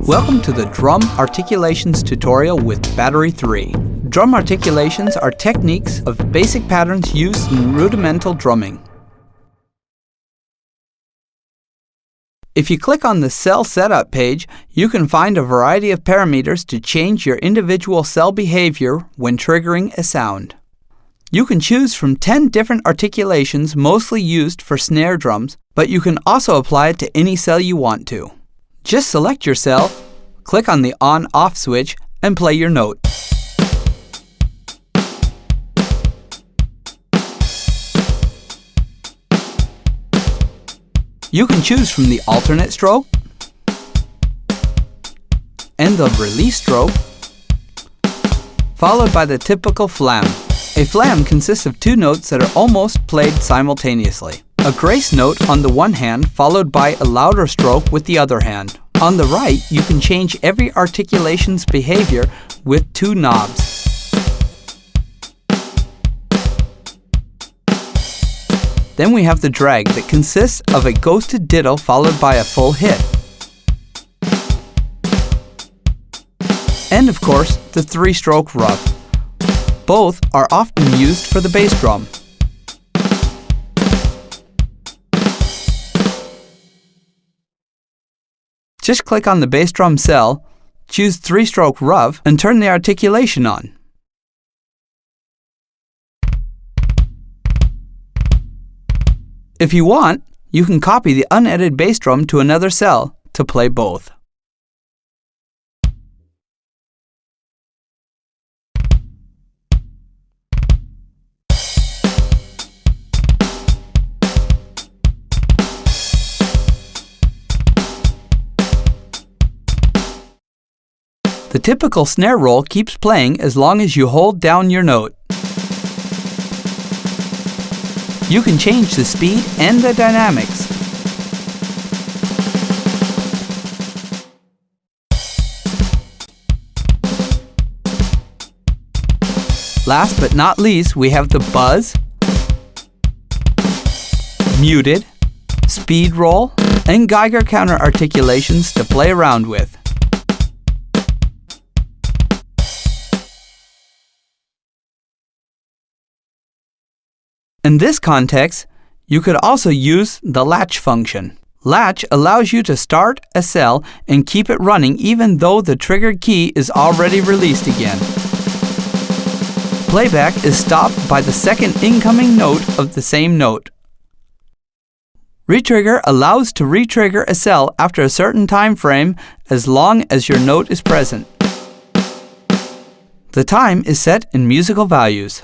Welcome to the Drum Articulations tutorial with Battery 3. Drum articulations are techniques of basic patterns used in rudimental drumming. If you click on the cell setup page, you can find a variety of parameters to change your individual cell behavior when triggering a sound. You can choose from 10 different articulations mostly used for snare drums, but you can also apply it to any cell you want to. Just select your cell, click on the on-off switch, and play your note. You can choose from the alternate stroke and the release stroke, followed by the typical flam. A flam consists of two notes that are almost played simultaneously. A grace note on the one hand, followed by a louder stroke with the other hand. On the right, you can change every articulation's behavior with two knobs. Then we have the drag that consists of a ghosted ditto followed by a full hit. And of course, the three-stroke rub. Both are often used for the bass drum. Just click on the bass drum cell, choose three-stroke rub, and turn the articulation on. If you want, you can copy the unedited bass drum to another cell to play both. The typical snare roll keeps playing as long as you hold down your note. You can change the speed and the dynamics. Last but not least, we have the buzz, muted, speed roll, and Geiger counter articulations to play around with. In this context, you could also use the latch function. Latch allows you to start a cell and keep it running even though the triggered key is already released again. Playback is stopped by the second incoming note of the same note. Retrigger allows to retrigger a cell after a certain time frame as long as your note is present. The time is set in musical values.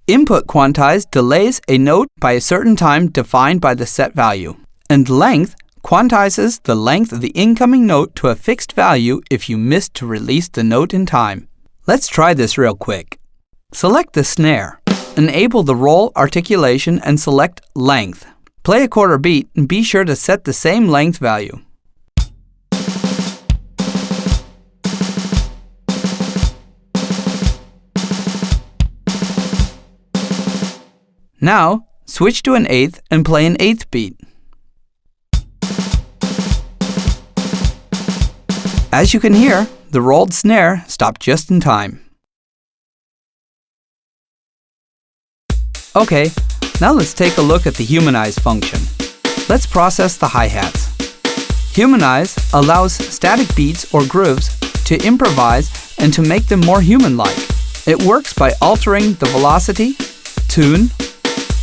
Input quantize delays a note by a certain time defined by the set value. And length quantizes the length of the incoming note to a fixed value if you miss to release the note in time. Let's try this real quick. Select the snare. Enable the roll articulation and select length. Play a quarter beat and be sure to set the same length value. Now, switch to an eighth and play an eighth beat. As you can hear, the rolled snare stopped just in time. Okay, now let's take a look at the humanize function. Let's process the hi-hats. Humanize allows static beats or grooves to improvise and to make them more human-like. It works by altering the velocity, tune,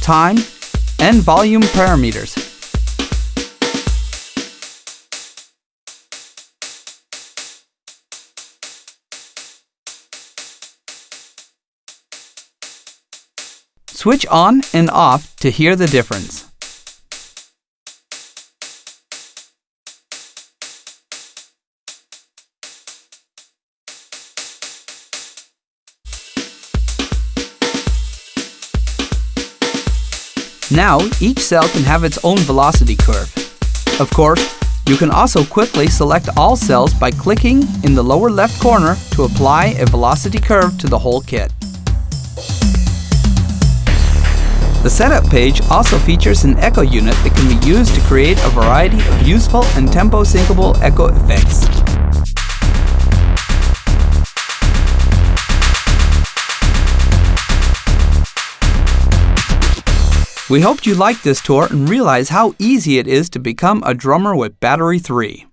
time, and volume parameters. Switch on and off to hear the difference. Now, each cell can have its own velocity curve. Of course, you can also quickly select all cells by clicking in the lower left corner to apply a velocity curve to the whole kit. The setup page also features an echo unit that can be used to create a variety of useful and tempo-syncable echo effects. We hoped you liked this tour and realize how easy it is to become a drummer with Battery 3.